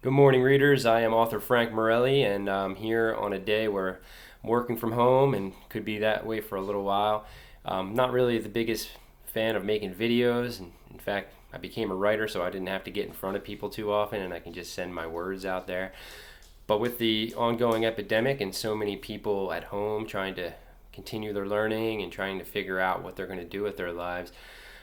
Good morning, readers. I am author Frank Morelli, and I'm here on a day where I'm working from home and could be that way for a little while. Not really the biggest fan of making videos, and in fact, I became a writer so I didn't have to get in front of people too often and I can just send my words out there. But with the ongoing epidemic and so many people at home trying to continue their learning and trying to figure out what they're going to do with their lives,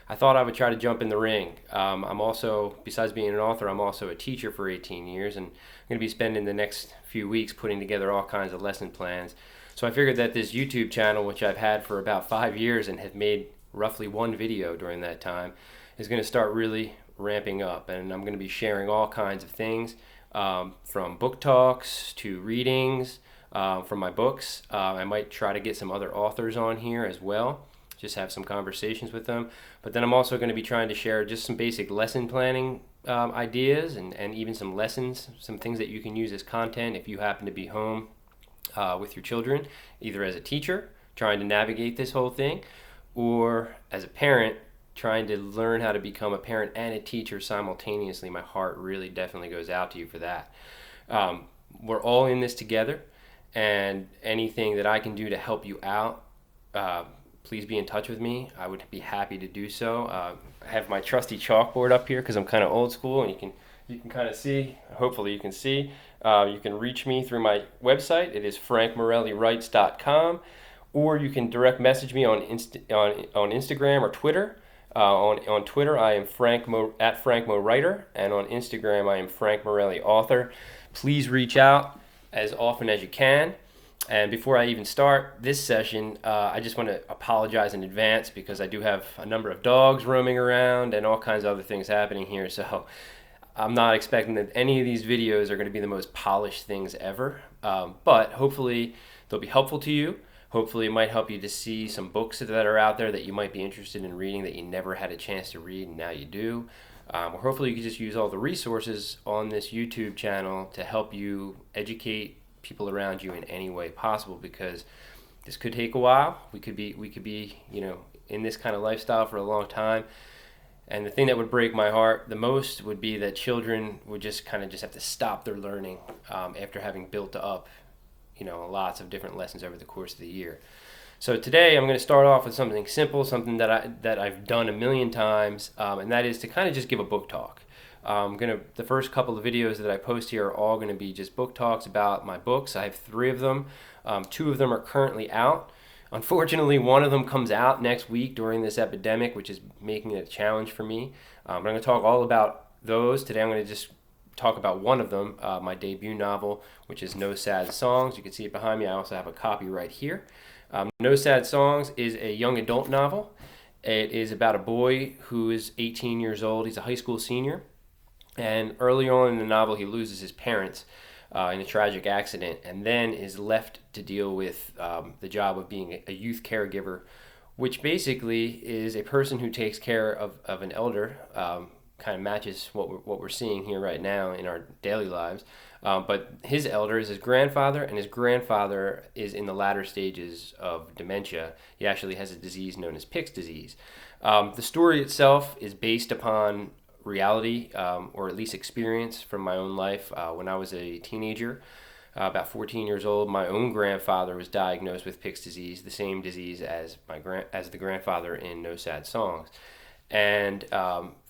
I thought I would try to jump in the ring. I'm also, besides being an author, I'm also a teacher for 18 years, and I'm going to be spending the next few weeks putting together all kinds of lesson plans. So I figured that this YouTube channel, which I've had for about 5 years and have made roughly one video during that time, is going to start really ramping up, and I'm going to be sharing all kinds of things, from book talks to readings from my books. I might try to get some other authors on here as well, just have some conversations with them. But then I'm also going to be trying to share just some basic lesson planning ideas and even some lessons, some things that you can use as content if you happen to be home with your children, either as a teacher trying to navigate this whole thing, or as a parent trying to learn how to become a parent and a teacher simultaneously. My heart really definitely goes out to you for that. We're all in this together, and anything that I can do to help you out, please be in touch with me. I would be happy to do so. I have my trusty chalkboard up here because I'm kind of old school, and you can kind of see. Hopefully, you can see. You can reach me through my website. It is frankmorellywrites.com, or you can direct message me on Instagram or Twitter. On Twitter, I am at Frank Mo Writer, and on Instagram, I am Frank Morelli Author. Please reach out as often as you can. And before I even start this session, I just want to apologize in advance because I do have a number of dogs roaming around and all kinds of other things happening here. So I'm not expecting that any of these videos are going to be the most polished things ever. But hopefully they'll be helpful to you. Hopefully it might help you to see some books that are out there that you might be interested in reading that you never had a chance to read and now you do. Or hopefully you can just use all the resources on this YouTube channel to help you educate people around you in any way possible, because this could take a while. We could be in this kind of lifestyle for a long time. And the thing that would break my heart the most would be that children would just have to stop their learning after having built up lots of different lessons over the course of the year. So today I'm going to start off with something simple, something that I've done a million times, and that is to kind of just give a book talk. The first couple of videos that I post here are all going to be just book talks about my books. I have 3 of them. 2 of them are currently out. Unfortunately, one of them comes out next week during this epidemic, which is making it a challenge for me. I'm going to talk all about those. Today I'm going to just talk about one of them, my debut novel, which is No Sad Songs. You can see it behind me. I also have a copy right here. No Sad Songs is a young adult novel. It is about a boy who is 18 years old. He's a high school senior. And early on in the novel, he loses his parents in a tragic accident, and then is left to deal with the job of being a youth caregiver, which basically is a person who takes care of an elder. Kind of matches what we're seeing here right now in our daily lives. But his elder is his grandfather, and his grandfather is in the latter stages of dementia. He actually has a disease known as Pick's disease. The story itself is based upon reality, or at least experience from my own life. When I was a teenager, about 14 years old, my own grandfather was diagnosed with Pick's disease, the same disease as the grandfather in No Sad Songs. And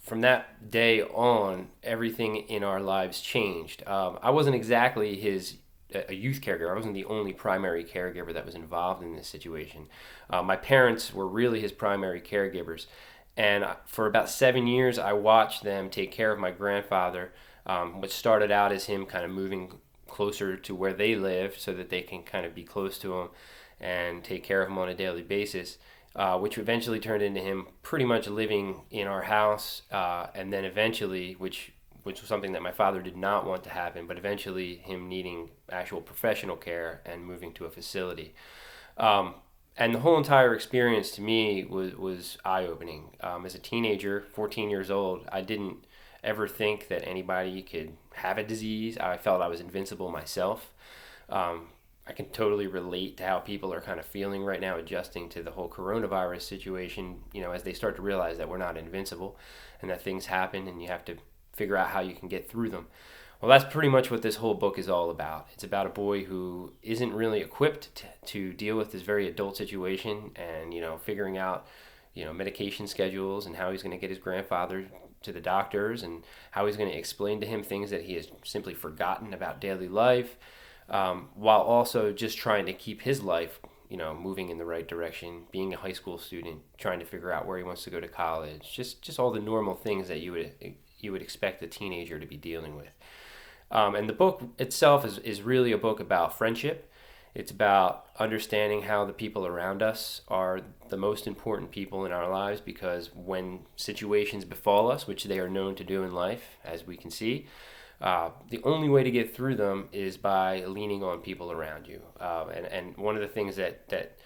from that day on, everything in our lives changed. I wasn't exactly a youth caregiver. I wasn't the only primary caregiver that was involved in this situation. My parents were really his primary caregivers. And for about 7 years, I watched them take care of my grandfather, which started out as him kind of moving closer to where they live so that they can kind of be close to him and take care of him on a daily basis, which eventually turned into him pretty much living in our house, and then eventually, which was something that my father did not want to happen, but eventually him needing actual professional care and moving to a facility. And the whole entire experience to me was eye-opening. As a teenager, 14 years old, I didn't ever think that anybody could have a disease. I felt I was invincible myself. I can totally relate to how people are kind of feeling right now, adjusting to the whole coronavirus situation, as they start to realize that we're not invincible and that things happen and you have to figure out how you can get through them. Well, that's pretty much what this whole book is all about. It's about a boy who isn't really equipped to deal with this very adult situation, and figuring out medication schedules and how he's going to get his grandfather to the doctors, and how he's going to explain to him things that he has simply forgotten about daily life, while also just trying to keep his life moving in the right direction, being a high school student, trying to figure out where he wants to go to college, just all the normal things that you would expect a teenager to be dealing with. And the book itself is really a book about friendship. It's about understanding how the people around us are the most important people in our lives, because when situations befall us, which they are known to do in life, as we can see, the only way to get through them is by leaning on people around you. And one of the things that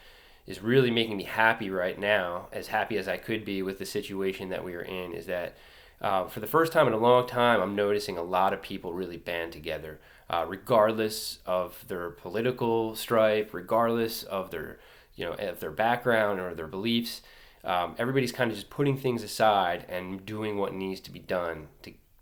is really making me happy right now, as happy as I could be with the situation that we are in, is that for the first time in a long time, I'm noticing a lot of people really band together, regardless of their political strife, regardless of their background or their beliefs. Everybody's kind of just putting things aside and doing what needs to be done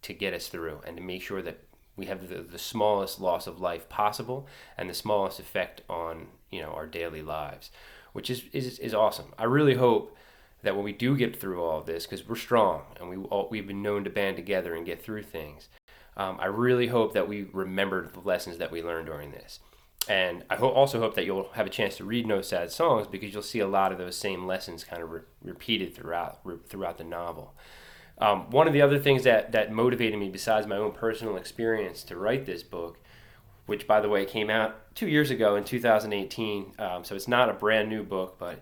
to get us through, and to make sure that we have the smallest loss of life possible and the smallest effect on our daily lives, which is awesome. I really hope that when we do get through all of this, because we're strong and we've been known to band together and get through things, I really hope that we remember the lessons that we learned during this. And I also hope that you'll have a chance to read No Sad Songs, because you'll see a lot of those same lessons kind of repeated throughout the novel. One of the other things that motivated me, besides my own personal experience, to write this book, which, by the way, came out 2 years ago in 2018. So it's not a brand new book, but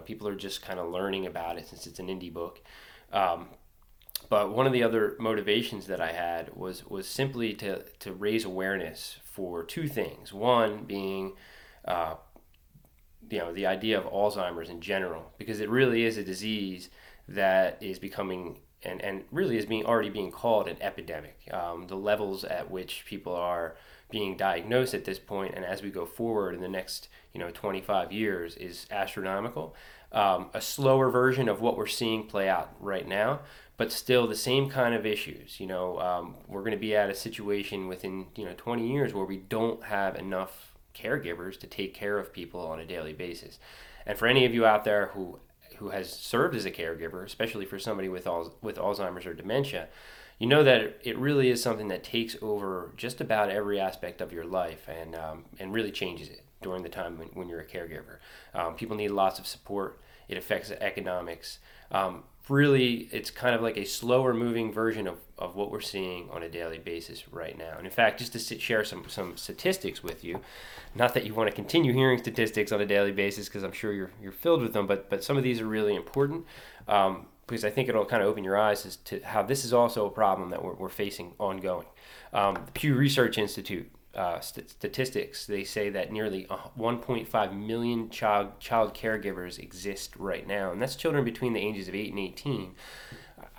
people are just kind of learning about it since it's an indie book. But one of the other motivations that I had was simply to raise awareness for two things. One being, the idea of Alzheimer's in general, because it really is a disease that is becoming and really is already being called an epidemic. The levels at which people are being diagnosed at this point, and as we go forward in the next 25 years, is astronomical. A slower version of what we're seeing play out right now, but still the same kind of issues. We're going to be at a situation within 20 years where we don't have enough caregivers to take care of people on a daily basis. And for any of you out there who has served as a caregiver, especially for somebody with Alzheimer's or dementia, you know that it really is something that takes over just about every aspect of your life, and really changes it during the time when you're a caregiver. People need lots of support. It affects economics. Really, it's kind of like a slower moving version of what we're seeing on a daily basis right now. And in fact, just to share some statistics with you, not that you want to continue hearing statistics on a daily basis, because I'm sure you're filled with them, but some of these are really important, because I think it'll kind of open your eyes as to how this is also a problem that we're facing ongoing. The Pew Research Institute statistics, they say that nearly 1.5 million child caregivers exist right now, and that's children between the ages of 8 and 18.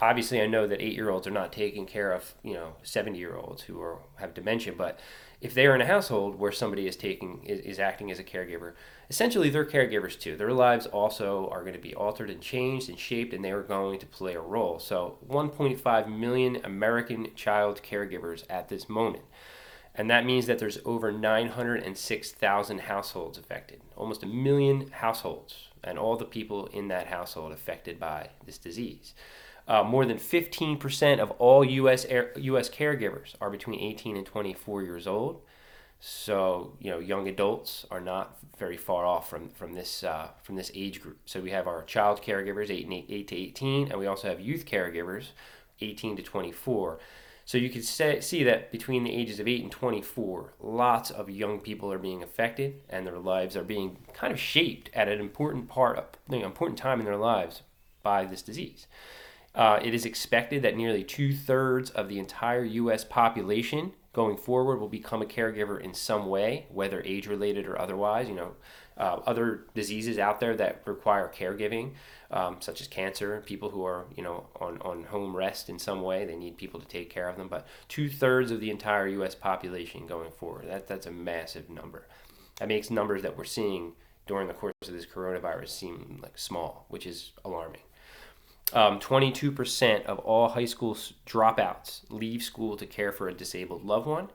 Obviously, I know that 8-year-olds are not taking care of 70-year-olds who have dementia, but if they are in a household where somebody is acting as a caregiver, essentially they're caregivers too. Their lives also are going to be altered and changed and shaped, and they are going to play a role. So 1.5 million American child caregivers at this moment. And that means that there's over 906,000 households affected, almost 1 million households, and all the people in that household affected by this disease. More than 15% of all U.S. caregivers are between 18 and 24 years old. So, young adults are not very far off from this age group. So we have our child caregivers, 8 to 18, and we also have youth caregivers, 18 to 24. So you can see that between the ages of 8 and 24, lots of young people are being affected, and their lives are being kind of shaped at an important time in their lives by this disease. It is expected that nearly 2/3 of the entire U.S. population going forward will become a caregiver in some way, whether age-related or otherwise. Other diseases out there that require caregiving, such as cancer, people who are on home rest in some way, they need people to take care of them. But 2/3 of the entire U.S. population going forward, that's a massive number. That makes numbers that we're seeing during the course of this coronavirus seem like small, which is alarming. 22% of all high school dropouts leave school to care for a disabled loved one.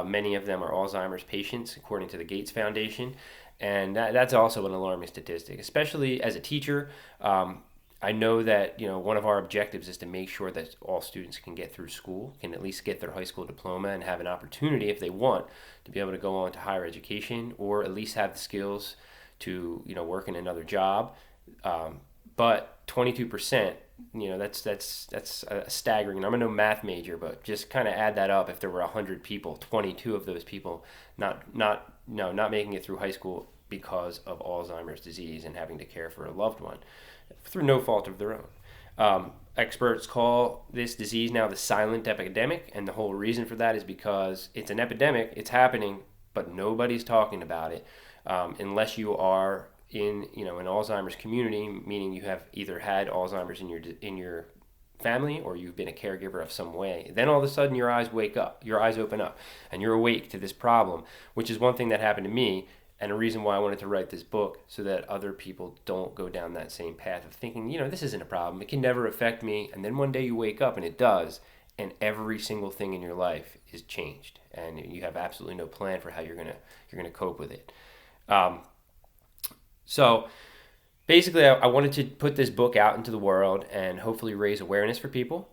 Many of them are Alzheimer's patients, according to the Gates Foundation. And that's also an alarming statistic, especially as a teacher. I know that one of our objectives is to make sure that all students can get through school, can at least get their high school diploma, and have an opportunity, if they want, to be able to go on to higher education, or at least have the skills to work in another job. But 22%, that's a staggering. I'm no math major, but just kind of add that up. If there were 100 people, 22 of those people not making it through high school because of Alzheimer's disease and having to care for a loved one through no fault of their own. Experts call this disease now the silent epidemic, and the whole reason for that is because it's an epidemic, it's happening, but nobody's talking about it, unless you are in an Alzheimer's community, meaning you have either had Alzheimer's in your family or you've been a caregiver of some way. Then all of a sudden your eyes open up, and you're awake to this problem, which is one thing that happened to me, and a reason why I wanted to write this book, so that other people don't go down that same path of thinking, this isn't a problem, it can never affect me, and then one day you wake up and it does, and every single thing in your life is changed, and you have absolutely no plan for how you're gonna cope with it. So basically, I wanted to put this book out into the world and hopefully raise awareness for people,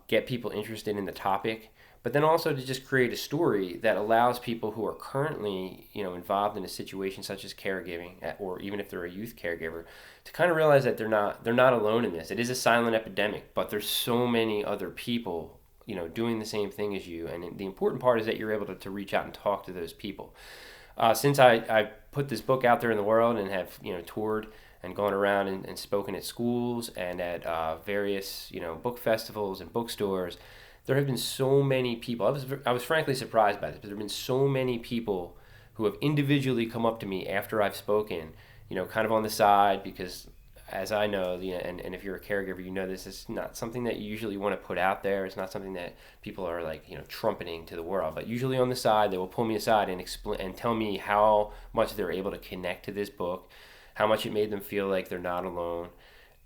get people interested in the topic, but then also to just create a story that allows people who are currently, involved in a situation such as caregiving, or even if they're a youth caregiver, to kind of realize that they're not alone in this. It is a silent epidemic, but there's so many other people, doing the same thing as you. And the important part is that you're able to reach out and talk to those people. Since I put this book out there in the world and have toured and gone around and spoken at schools and at various book festivals and bookstores, there have been so many people. I was frankly surprised by this, but there have been so many people who have individually come up to me after I've spoken, kind of on the side, because as I know, and if you're a caregiver, this is not something that you usually want to put out there. It's not something that people are trumpeting to the world. But usually on the side, they will pull me aside and explain and tell me how much they're able to connect to this book, how much it made them feel like they're not alone,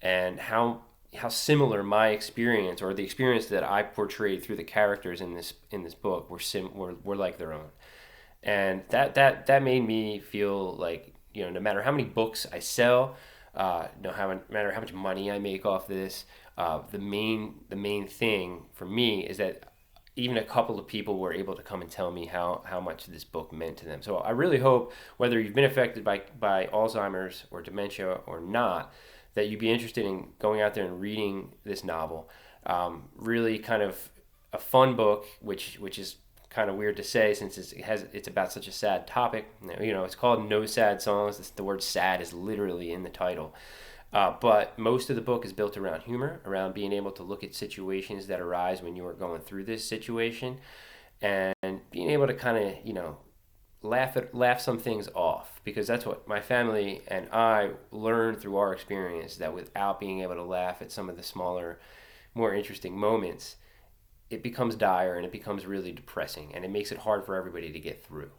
and how similar my experience, or the experience that I portrayed through the characters in this book, were like their own. And that made me feel like, no matter how many books I sell, no matter how much money I make off this, the main thing for me is that even a couple of people were able to come and tell me how much this book meant to them. So I really hope, whether you've been affected by Alzheimer's or dementia or not, that you'd be interested in going out there and reading this novel. Really kind of a fun book, which is kind of weird to say since it's about such a sad topic. It's called No Sad Songs. The word sad is literally in the title. But most of the book is built around humor, around being able to look at situations that arise when you are going through this situation, and being able to kind of, laugh some things off, because that's what my family and I learned through our experience, that without being able to laugh at some of the smaller, more interesting moments, it becomes dire and it becomes really depressing, and it makes it hard for everybody to get through.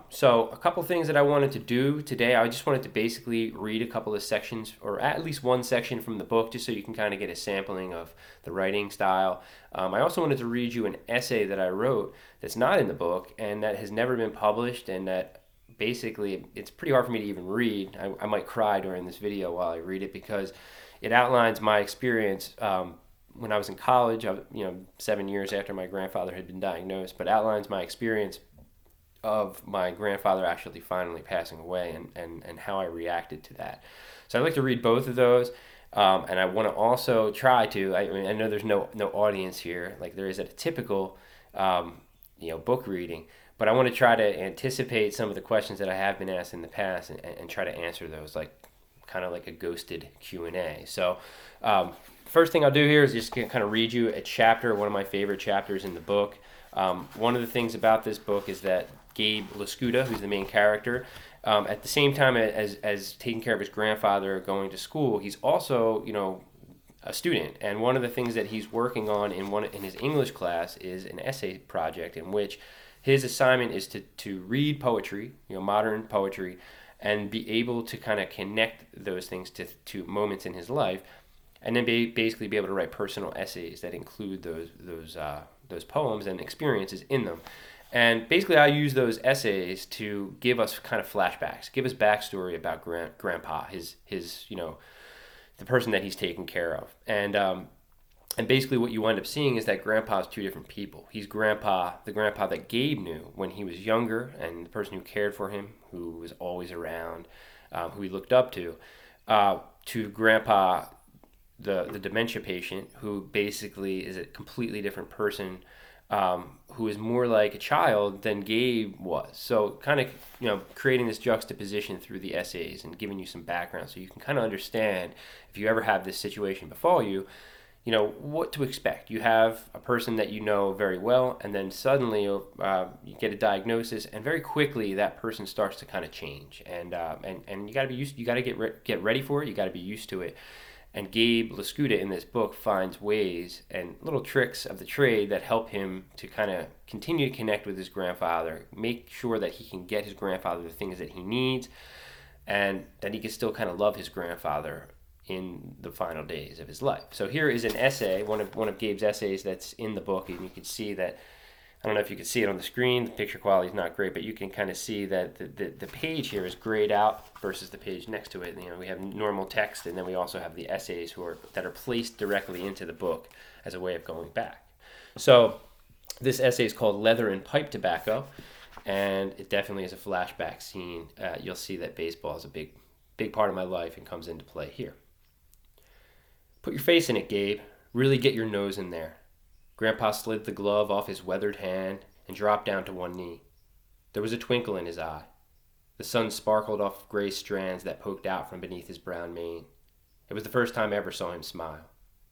So a couple things that I wanted to do today, I just wanted to basically read a couple of sections, or at least one section from the book, just so you can kind of get a sampling of the writing style. I also wanted to read you an essay that I wrote that's not in the book and that has never been published, and that basically it's pretty hard for me to even read. I might cry during this video while I read it, because it outlines my experience when I was in college, 7 years after my grandfather had been diagnosed, but outlines my experience of my grandfather actually finally passing away, and how I reacted to that. So I'd like to read both of those, and I want to also try to, I know there's no audience here like there is at a typical book reading, but I want to try to anticipate some of the questions that I have been asked in the past, and try to answer those, kind of like a ghosted Q&A. So first thing I'll do here is just kind of read you a chapter, one of my favorite chapters in the book. One of the things about this book is that Gabe Lascuda, who's the main character, at the same time as taking care of his grandfather, going to school, he's also, a student. And one of the things that he's working on in his English class is an essay project, in which his assignment is to read poetry, modern poetry, and be able to kind of connect those things to moments in his life, and then basically be able to write personal essays that include those poems and experiences in them. And basically, I use those essays to give us kind of flashbacks, give us backstory about Grandpa, his the person that he's taking care of, and basically what you wind up seeing is that Grandpa's two different people. He's the Grandpa that Gabe knew when he was younger, and the person who cared for him, who was always around, who he looked up to Grandpa, the dementia patient, who basically is a completely different person, who is more like a child than Gabe was. So kind of, creating this juxtaposition through the essays and giving you some background so you can kind of understand, if you ever have this situation befall you, what to expect. You have a person that you know very well, and then suddenly you get a diagnosis, and very quickly that person starts to kind of change, and you got to be used. You got to get ready for it. You got to be used to it. And Gabe Lascuda in this book finds ways and little tricks of the trade that help him to kind of continue to connect with his grandfather, make sure that he can get his grandfather the things that he needs, and that he can still kind of love his grandfather in the final days of his life. So here is an essay, one of Gabe's essays that's in the book, and you can see that, I don't know if you can see it on the screen, the picture quality is not great, but you can kind of see that the page here is grayed out versus the page next to it. We have normal text, and then we also have the essays that are placed directly into the book as a way of going back. So this essay is called Leather and Pipe Tobacco, and it definitely is a flashback scene. You'll see that baseball is a big part of my life and comes into play here. Put your face in it, Gabe. Really get your nose in there. Grandpa slid the glove off his weathered hand and dropped down to one knee. There was a twinkle in his eye. The sun sparkled off gray strands that poked out from beneath his brown mane. It was the first time I ever saw him smile.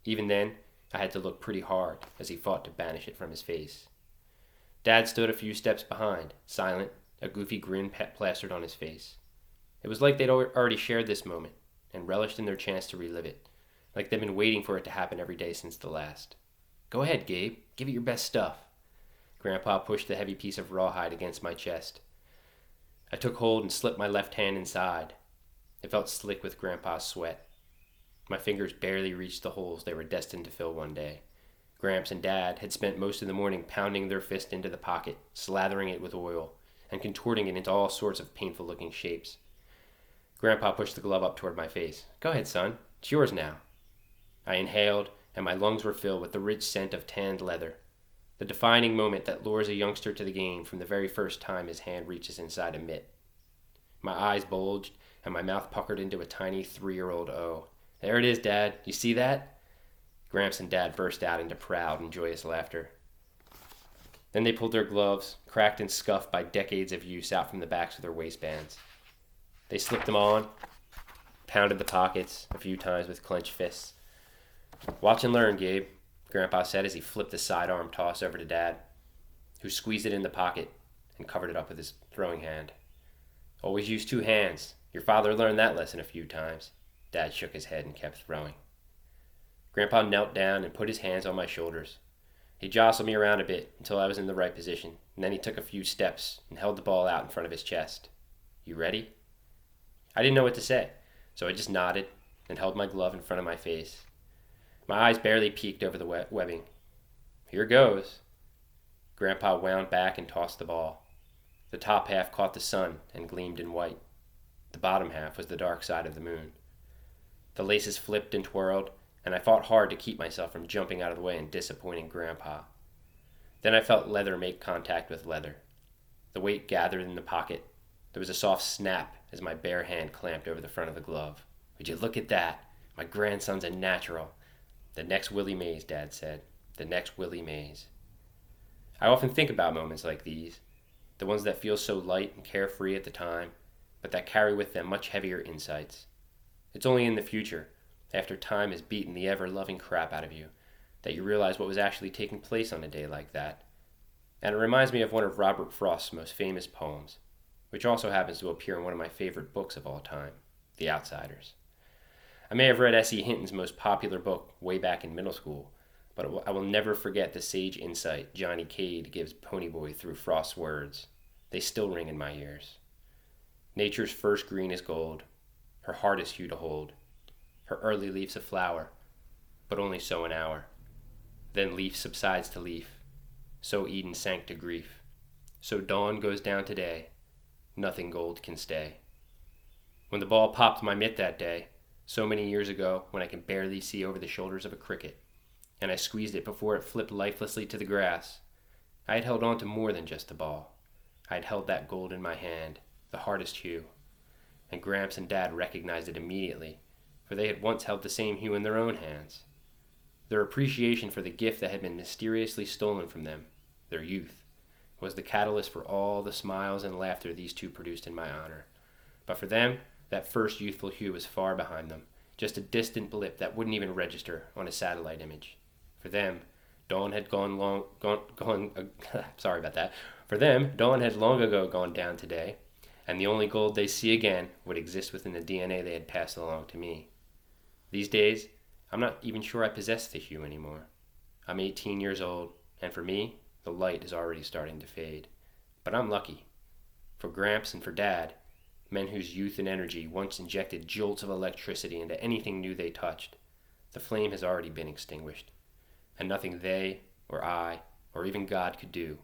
Even then, I had to look pretty hard as he fought to banish it from his face. Dad stood a few steps behind, silent, a goofy grin plastered on his face. It was like they'd already shared this moment and relished in their chance to relive it, like they'd been waiting for it to happen every day since the last. Go ahead, Gabe. Give it your best stuff. Grandpa pushed the heavy piece of rawhide against my chest. I took hold and slipped my left hand inside. It felt slick with Grandpa's sweat. My fingers barely reached the holes they were destined to fill one day. Gramps and Dad had spent most of the morning pounding their fist into the pocket, slathering it with oil, and contorting it into all sorts of painful-looking shapes. Grandpa pushed the glove up toward my face. Go ahead, son. It's yours now. I inhaled, and my lungs were filled with the rich scent of tanned leather, the defining moment that lures a youngster to the game from the very first time his hand reaches inside a mitt. My eyes bulged, and my mouth puckered into a tiny 3-year-old O. There it is, Dad. You see that? Gramps and Dad burst out into proud and joyous laughter. Then they pulled their gloves, cracked and scuffed by decades of use, out from the backs of their waistbands. They slipped them on, pounded the pockets a few times with clenched fists. Watch and learn, Gabe, Grandpa said as he flipped the sidearm toss over to Dad, who squeezed it in the pocket and covered it up with his throwing hand. Always use 2 hands. Your father learned that lesson a few times. Dad shook his head and kept throwing. Grandpa knelt down and put his hands on my shoulders. He jostled me around a bit until I was in the right position, and then he took a few steps and held the ball out in front of his chest. You ready? I didn't know what to say, so I just nodded and held my glove in front of my face. My eyes barely peeked over the webbing. Here goes. Grandpa wound back and tossed the ball. The top half caught the sun and gleamed in white. The bottom half was the dark side of the moon. The laces flipped and twirled, and I fought hard to keep myself from jumping out of the way and disappointing Grandpa. Then I felt leather make contact with leather. The weight gathered in the pocket. There was a soft snap as my bare hand clamped over the front of the glove. Would you look at that? My grandson's a natural. The next Willie Mays, Dad said. The next Willie Mays. I often think about moments like these, the ones that feel so light and carefree at the time, but that carry with them much heavier insights. It's only in the future, after time has beaten the ever-loving crap out of you, that you realize what was actually taking place on a day like that. And it reminds me of one of Robert Frost's most famous poems, which also happens to appear in one of my favorite books of all time, The Outsiders. I may have read S.E. Hinton's most popular book way back in middle school, but I will never forget the sage insight Johnny Cade gives Ponyboy through Frost's words. They still ring in my ears. Nature's first green is gold, her hardest hue to hold, her early leaves a flower, but only so an hour. Then leaf subsides to leaf, so Eden sank to grief. So dawn goes down to day, nothing gold can stay. When the ball popped my mitt that day, so many years ago, when I can barely see over the shoulders of a cricket, and I squeezed it before it flipped lifelessly to the grass, I had held on to more than just the ball. I had held that gold in my hand, the hardest hue, and Gramps and Dad recognized it immediately, for they had once held the same hue in their own hands. Their appreciation for the gift that had been mysteriously stolen from them, their youth, was the catalyst for all the smiles and laughter these two produced in my honor. But for them, that first youthful hue was far behind them, just a distant blip that wouldn't even register on a satellite image. For them, dawn had sorry about that. For them, dawn had long ago gone down today, and the only gold they see again would exist within the DNA they had passed along to me. These days, I'm not even sure I possess the hue anymore. I'm 18 years old, and for me, the light is already starting to fade. But I'm lucky. For Gramps and for Dad, men whose youth and energy once injected jolts of electricity into anything new they touched, the flame has already been extinguished, and nothing they, or I, or even God could do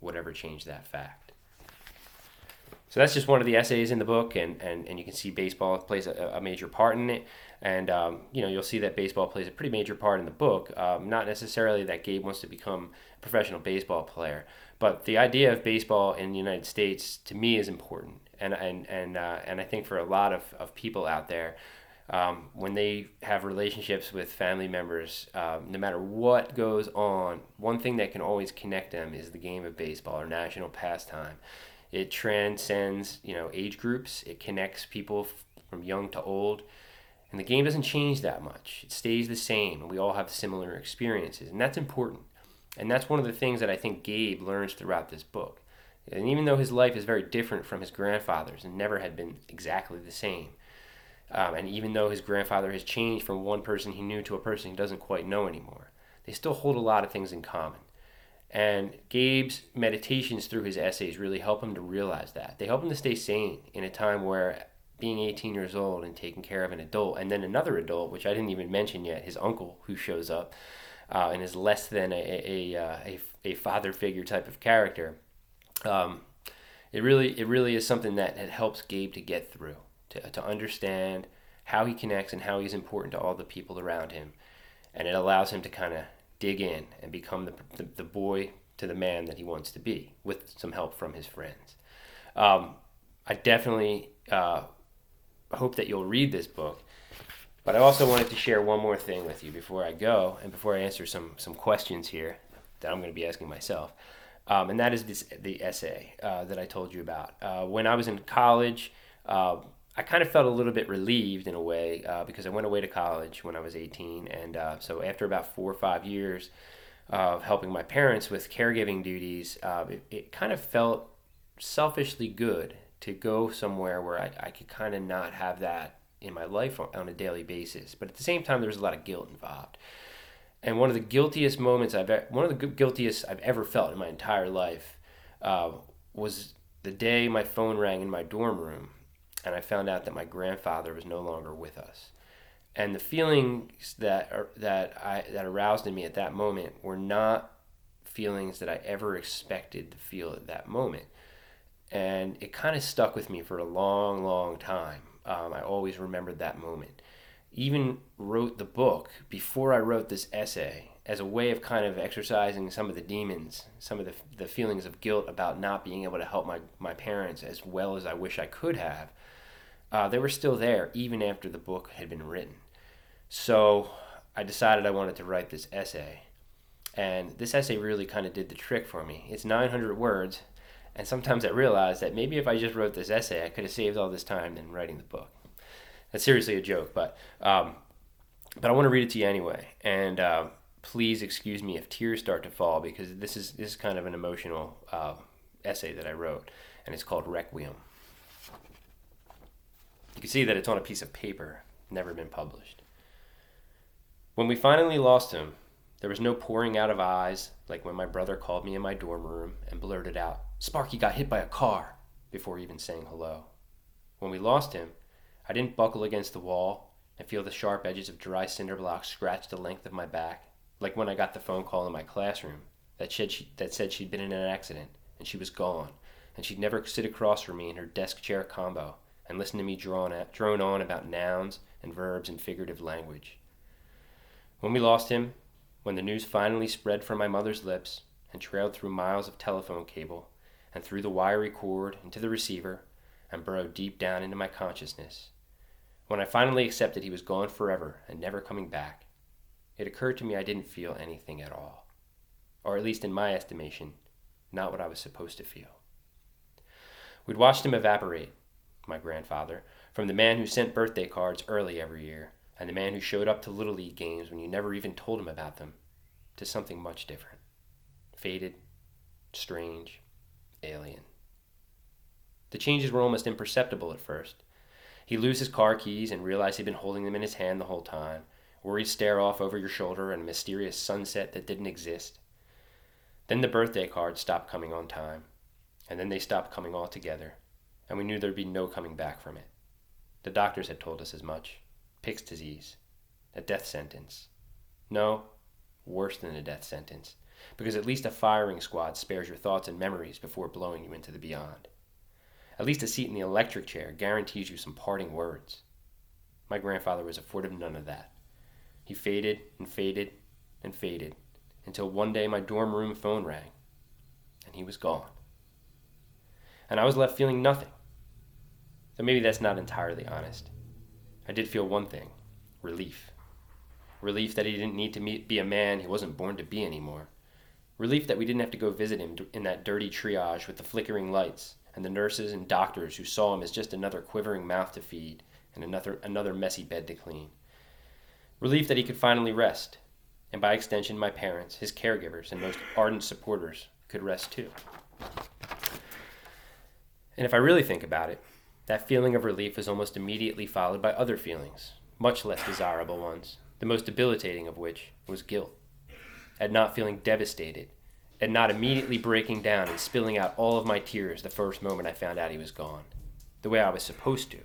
would ever change that fact. So that's just one of the essays in the book, and you can see baseball plays a major part in it. And, you'll see that baseball plays a pretty major part in the book. Not necessarily that Gabe wants to become a professional baseball player, but the idea of baseball in the United States, to me, is important. And I think for a lot of people out there, when they have relationships with family members, no matter what goes on, one thing that can always connect them is the game of baseball or national pastime. It transcends, age groups. It connects people from young to old. And the game doesn't change that much. It stays the same, and we all have similar experiences. And that's important. And that's one of the things that I think Gabe learns throughout this book. And even though his life is very different from his grandfather's and never had been exactly the same, and even though his grandfather has changed from one person he knew to a person he doesn't quite know anymore, they still hold a lot of things in common. And Gabe's meditations through his essays really help him to realize that. They help him to stay sane in a time where being 18 years old and taking care of an adult, and then another adult, which I didn't even mention yet, his uncle, who shows up and is less than a father figure type of character. It really is something that helps Gabe to get through, to understand how he connects and how he's important to all the people around him. And it allows him to kind of dig in and become the boy to the man that he wants to be, with some help from his friends. I definitely hope that you'll read this book, but I also wanted to share one more thing with you before I go, and before I answer some questions here that I'm going to be asking myself. And that is the essay that I told you about. When I was in college, I kind of felt a little bit relieved in a way because I went away to college when I was 18. And so after about 4 or 5 years of helping my parents with caregiving duties, it kind of felt selfishly good to go somewhere where I could kind of not have that in my life on a daily basis. But at the same time, there was a lot of guilt involved. And one of the guiltiest I've ever felt in my entire life was the day my phone rang in my dorm room, and I found out that my grandfather was no longer with us. And the feelings that aroused in me at that moment were not feelings that I ever expected to feel at that moment. And it kind of stuck with me for a long, long time. I always remembered that moment. Even wrote the book before I wrote this essay as a way of kind of exercising some of the demons, some of the feelings of guilt about not being able to help my parents as well as I wish I could have. They were still there even after the book had been written. So I decided I wanted to write this essay. And this essay really kind of did the trick for me. It's 900 words, and sometimes I realized that maybe if I just wrote this essay, I could have saved all this time in writing the book. That's seriously a joke, but I want to read it to you anyway. And please excuse me if tears start to fall, because this is kind of an emotional essay that I wrote, and it's called Requiem. You can see that it's on a piece of paper, never been published. When we finally lost him, there was no pouring out of eyes like when my brother called me in my dorm room and blurted out, "Sparky got hit by a car," before even saying hello. When we lost him, I didn't buckle against the wall I feel the sharp edges of dry cinder blocks scratch the length of my back, like when I got the phone call in my classroom that said she'd been in an accident and she was gone, and she'd never sit across from me in her desk chair combo and listen to me drone on about nouns and verbs and figurative language. When we lost him, when the news finally spread from my mother's lips and trailed through miles of telephone cable and through the wiry cord into the receiver and burrowed deep down into my consciousness, when I finally accepted he was gone forever and never coming back, it occurred to me I didn't feel anything at all. Or at least in my estimation, not what I was supposed to feel. We'd watched him evaporate, my grandfather, from the man who sent birthday cards early every year and the man who showed up to Little League games when you never even told him about them, to something much different. Faded, strange, alien. The changes were almost imperceptible at first. He'd lose his car keys and realize he'd been holding them in his hand the whole time, or he'd stare off over your shoulder at a mysterious sunset that didn't exist. Then the birthday cards stopped coming on time, and then they stopped coming altogether, and we knew there'd be no coming back from it. The doctors had told us as much. Pick's disease. A death sentence. No, worse than a death sentence, because at least a firing squad spares your thoughts and memories before blowing you into the beyond. At least a seat in the electric chair guarantees you some parting words. My grandfather was afforded none of that. He faded and faded and faded until one day my dorm room phone rang, and he was gone. And I was left feeling nothing. Though maybe that's not entirely honest. I did feel one thing, relief. Relief that he didn't need to be a man he wasn't born to be anymore. Relief that we didn't have to go visit him in that dirty triage with the flickering lights and the nurses and doctors who saw him as just another quivering mouth to feed and another messy bed to clean. Relief that he could finally rest, and by extension my parents, his caregivers, and most ardent supporters could rest too. And if I really think about it, that feeling of relief was almost immediately followed by other feelings, much less desirable ones, the most debilitating of which was guilt. At not feeling devastated, at not immediately breaking down and spilling out all of my tears the first moment I found out he was gone, the way I was supposed to.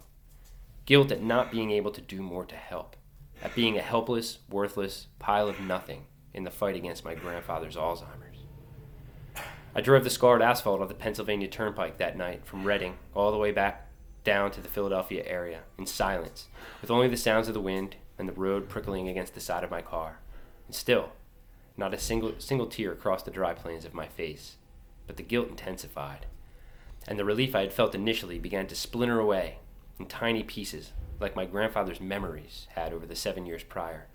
Guilt at not being able to do more to help, at being a helpless, worthless pile of nothing in the fight against my grandfather's Alzheimer's. I drove the scarred asphalt of the Pennsylvania Turnpike that night from Reading all the way back down to the Philadelphia area in silence, with only the sounds of the wind and the road prickling against the side of my car. And still, not a single tear crossed the dry plains of my face, but the guilt intensified, and the relief I had felt initially began to splinter away in tiny pieces, like my grandfather's memories had over the 7 years prior.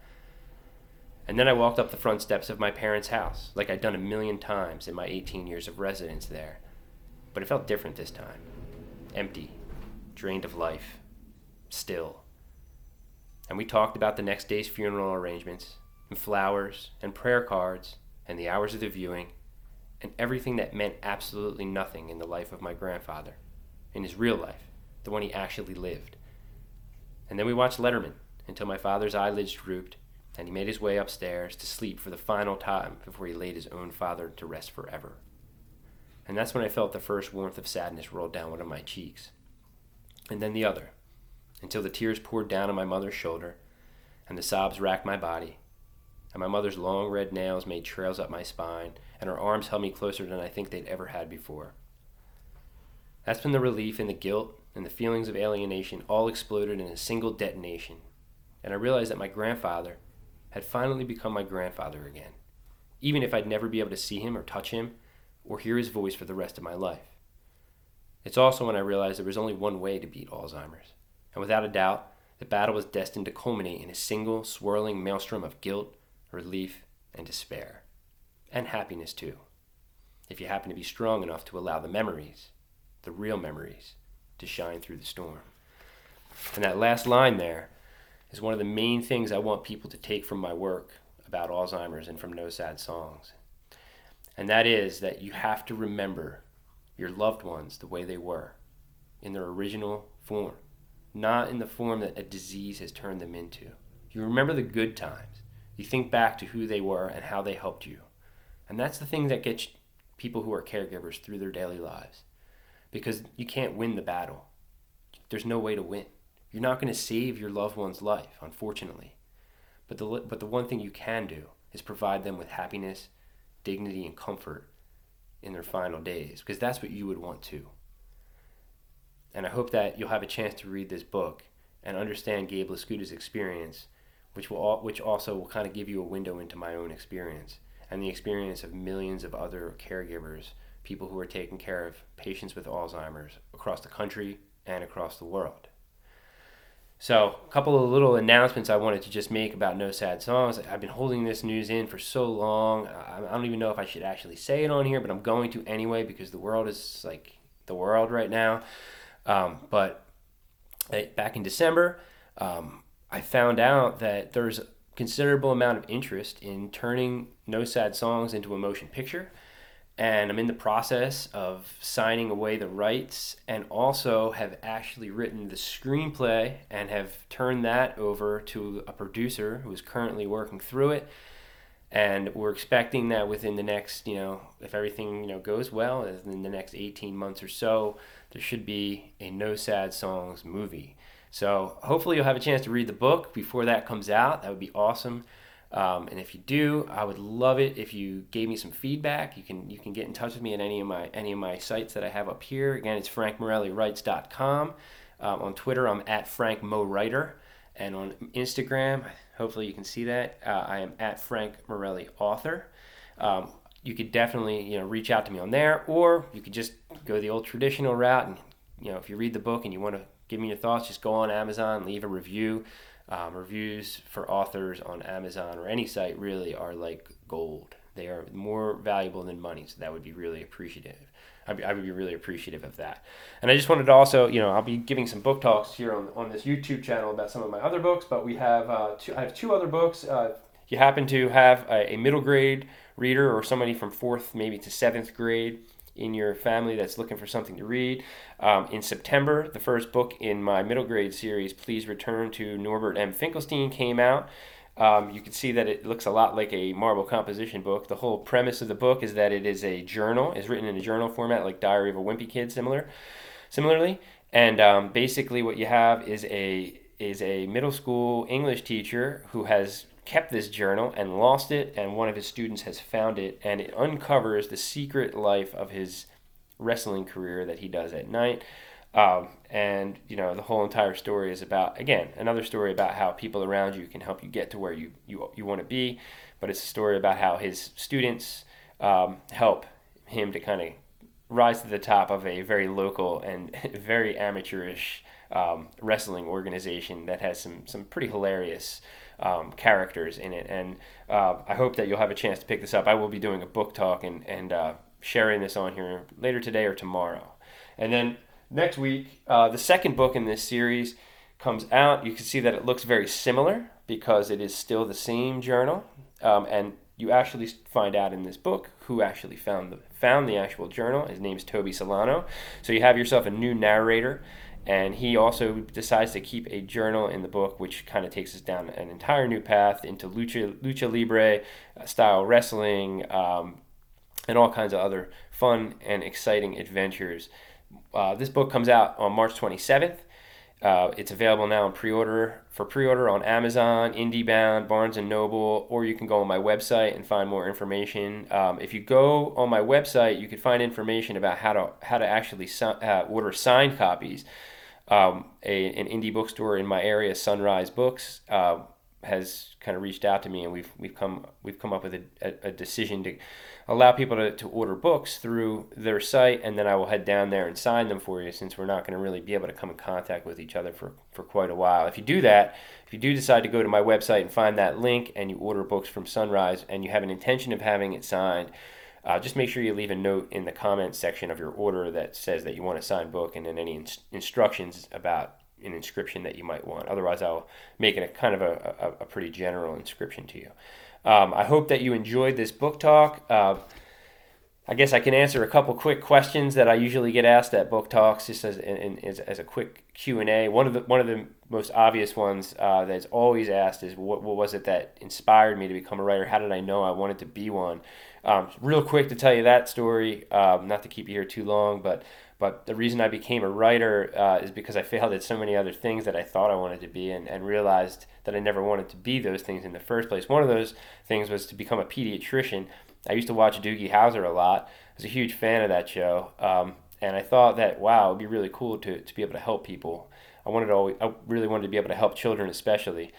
And then I walked up the front steps of my parents' house, like I'd done 1,000,000 times in my 18 years of residence there. But it felt different this time. Empty, drained of life, still. And we talked about the next day's funeral arrangements, and flowers, and prayer cards, and the hours of the viewing, and everything that meant absolutely nothing in the life of my grandfather, in his real life, the one he actually lived. And then we watched Letterman until my father's eyelids drooped, and he made his way upstairs to sleep for the final time before he laid his own father to rest forever. And that's when I felt the first warmth of sadness roll down one of my cheeks, and then the other, until the tears poured down on my mother's shoulder, and the sobs racked my body, and my mother's long red nails made trails up my spine, and her arms held me closer than I think they'd ever had before. That's when the relief and the guilt and the feelings of alienation all exploded in a single detonation, and I realized that my grandfather had finally become my grandfather again, even if I'd never be able to see him or touch him or hear his voice for the rest of my life. It's also when I realized there was only one way to beat Alzheimer's, and without a doubt, the battle was destined to culminate in a single swirling maelstrom of guilt, relief, and despair. And happiness too, if you happen to be strong enough to allow the memories, the real memories, to shine through the storm. And that last line there is one of the main things I want people to take from my work about Alzheimer's and from No Sad Songs. And that is that you have to remember your loved ones the way they were, in their original form, not in the form that a disease has turned them into. You remember the good times. You think back to who they were and how they helped you. And that's the thing that gets people who are caregivers through their daily lives. Because you can't win the battle. There's no way to win. You're not going to save your loved one's life, unfortunately. But the one thing you can do is provide them with happiness, dignity, and comfort in their final days, because that's what you would want too. And I hope that you'll have a chance to read this book and understand Gabe Lascuta's experience, which also will kind of give you a window into my own experience and the experience of millions of other caregivers, people who are taking care of patients with Alzheimer's across the country and across the world. So, a couple of little announcements I wanted to just make about No Sad Songs. I've been holding this news in for so long. I don't even know if I should actually say it on here, but I'm going to anyway because the world is like the world right now. But back in December, I found out that there's a considerable amount of interest in turning No Sad Songs into a motion picture. And I'm in the process of signing away the rights, and also have actually written the screenplay and have turned that over to a producer who is currently working through it. And we're expecting that within the next, if everything, goes well, in the next 18 months or so, there should be a No Sad Songs movie. So hopefully you'll have a chance to read the book before that comes out. That would be awesome. And if you do, I would love it if you gave me some feedback. You can get in touch with me at any of my sites that I have up here. Again, it's frankmorellywrites.com. On Twitter, I'm at frankmowriter, and on Instagram, hopefully you can see that, I am at frankmorelliauthor. You could definitely reach out to me on there, or you could just go the old traditional route. And if you read the book and you want to give me your thoughts, just go on Amazon, leave a review. Reviews for authors on Amazon or any site really are like gold. They are more valuable than money, so that would be really appreciative. I would be really appreciative of that. And I just wanted to also, I'll be giving some book talks here on this YouTube channel about some of my other books, but we have I have two other books. If you happen to have a middle grade reader or somebody from 4th maybe to 7th grade in your family that's looking for something to read, in September, the first book in my middle grade series, Please Return to Norbert M. Finkelstein, came out. You can see that it looks a lot like a marble composition book. The whole premise of the book is that it is a journal, is written in a journal format, like Diary of a Wimpy Kid, similarly. And basically what you have is a middle school English teacher who has kept this journal and lost it, and one of his students has found it, and it uncovers the secret life of his wrestling career that he does at night. And the whole entire story is about, again, another story about how people around you can help you get to where you want to be, but it's a story about how his students help him to kind of rise to the top of a very local and very amateurish wrestling organization that has some pretty hilarious characters in it. And I hope that you'll have a chance to pick this up. I will be doing a book talk and sharing this on here later today or tomorrow. And then next week, the second book in this series comes out. You can see that it looks very similar because it is still the same journal. And you actually find out in this book who actually found the actual journal. His name's Toby Solano. So you have yourself a new narrator. And he also decides to keep a journal in the book, which kind of takes us down an entire new path into lucha libre style wrestling, and all kinds of other fun and exciting adventures. This book comes out on March 27th. It's available now for pre-order on Amazon, IndieBound, Barnes & Noble, or you can go on my website and find more information. If you go on my website, you can find information about how to actually order signed copies. An indie bookstore in my area, Sunrise Books, has kind of reached out to me, and we've come up with a decision to allow people to order books through their site, and then I will head down there and sign them for you, since we're not going to really be able to come in contact with each other for quite a while. If you do decide to go to my website and find that link, and you order books from Sunrise, and you have an intention of having it signed, just make sure you leave a note in the comments section of your order that says that you want a signed book, and then any instructions about an inscription that you might want. Otherwise, I'll make it a kind of a pretty general inscription to you. I hope that you enjoyed this book talk. I guess I can answer a couple quick questions that I usually get asked at book talks, just as a quick Q&A. One of the most obvious ones that's always asked is, what was it that inspired me to become a writer? How did I know I wanted to be one? Real quick to tell you that story, not to keep you here too long, but But the reason I became a writer is because I failed at so many other things that I thought I wanted to be, and realized that I never wanted to be those things in the first place. One of those things was to become a pediatrician. I used to watch Doogie Howser a lot. I was a huge fan of that show. And I thought that, wow, it would be really cool to be able to help people. I really wanted to be able to help children especially.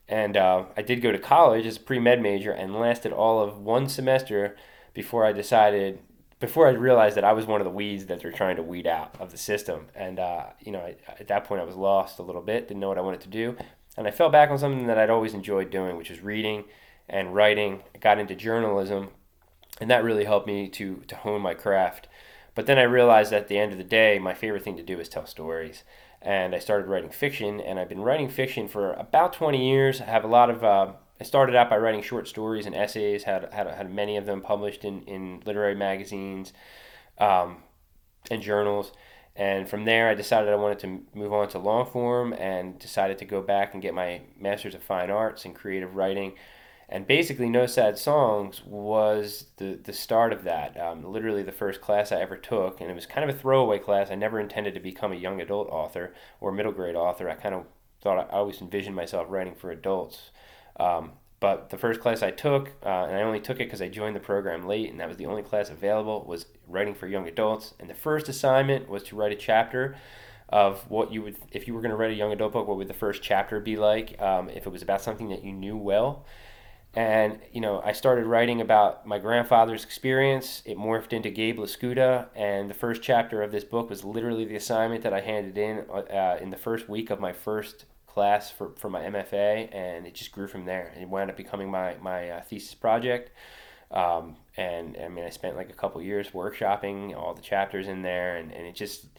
And I did go to college as a pre-med major and lasted all of one semester before before I realized that I was one of the weeds that they're trying to weed out of the system. And, at that point I was lost a little bit, didn't know what I wanted to do. And I fell back on something that I'd always enjoyed doing, which was reading and writing. I got into journalism, and that really helped me to hone my craft. But then I realized at the end of the day, my favorite thing to do is tell stories. And I started writing fiction, and I've been writing fiction for about 20 years. I have a lot of, I started out by writing short stories and essays, had many of them published in literary magazines and journals. And from there, I decided I wanted to move on to long form, and decided to go back and get my Master's of Fine Arts in creative writing. And basically, No Sad Songs was the start of that. Literally the first class I ever took, and it was kind of a throwaway class. I never intended to become a young adult author or middle grade author. I kind of thought I always envisioned myself writing for adults. But the first class I took, and I only took it because I joined the program late, and that was the only class available, was writing for young adults. And the first assignment was to write a chapter of what you would, if you were going to write a young adult book, what would the first chapter be like if it was about something that you knew well. And, I started writing about my grandfather's experience. It morphed into Gabes Essays, and the first chapter of this book was literally the assignment that I handed in the first week of my first class for my MFA, and it just grew from there. It wound up becoming my thesis project. And I mean, I spent like a couple years workshopping all the chapters in there, and it just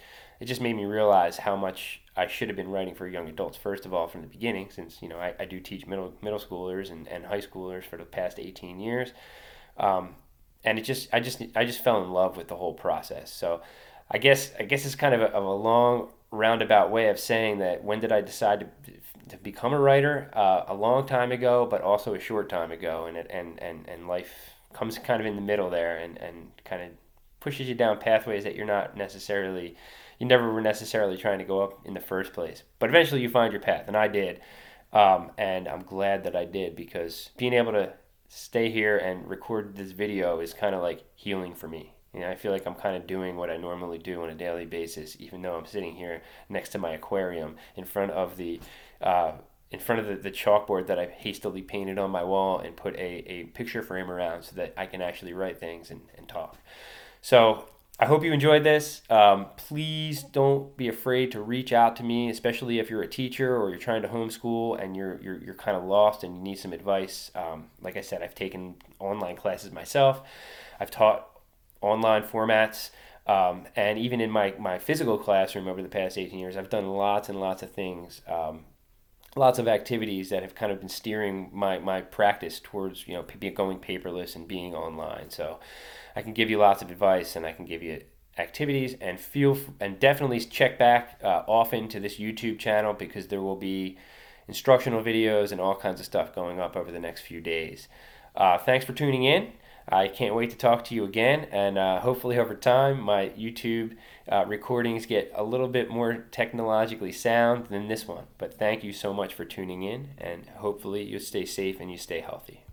made me realize how much I should have been writing for young adults, first of all, from the beginning, since I do teach middle schoolers and high schoolers for the past 18 years. And I just fell in love with the whole process. So I guess it's kind of a long roundabout way of saying that when did I decide to become a writer? A long time ago, but also a short time ago, and life comes kind of in the middle there, and kind of pushes you down pathways that you never were necessarily trying to go up in the first place. But eventually you find your path, and I did. And I'm glad that I did, because being able to stay here and record this video is kind of like healing for me. I feel like I'm kind of doing what I normally do on a daily basis, even though I'm sitting here next to my aquarium in front of the chalkboard that I hastily painted on my wall and put a picture frame around so that I can actually write things and talk. So I hope you enjoyed this. Please don't be afraid to reach out to me, especially if you're a teacher or you're trying to homeschool and you're kind of lost and you need some advice. Like I said, I've taken online classes myself. I've taught online formats, and even in my physical classroom over the past 18 years, I've done lots and lots of things, lots of activities that have kind of been steering my practice towards going paperless and being online. So I can give you lots of advice, and I can give you activities, and definitely check back often to this YouTube channel, because there will be instructional videos and all kinds of stuff going up over the next few days. Thanks for tuning in. I can't wait to talk to you again, and hopefully over time my YouTube recordings get a little bit more technologically sound than this one. But thank you so much for tuning in, and hopefully you stay safe and you stay healthy.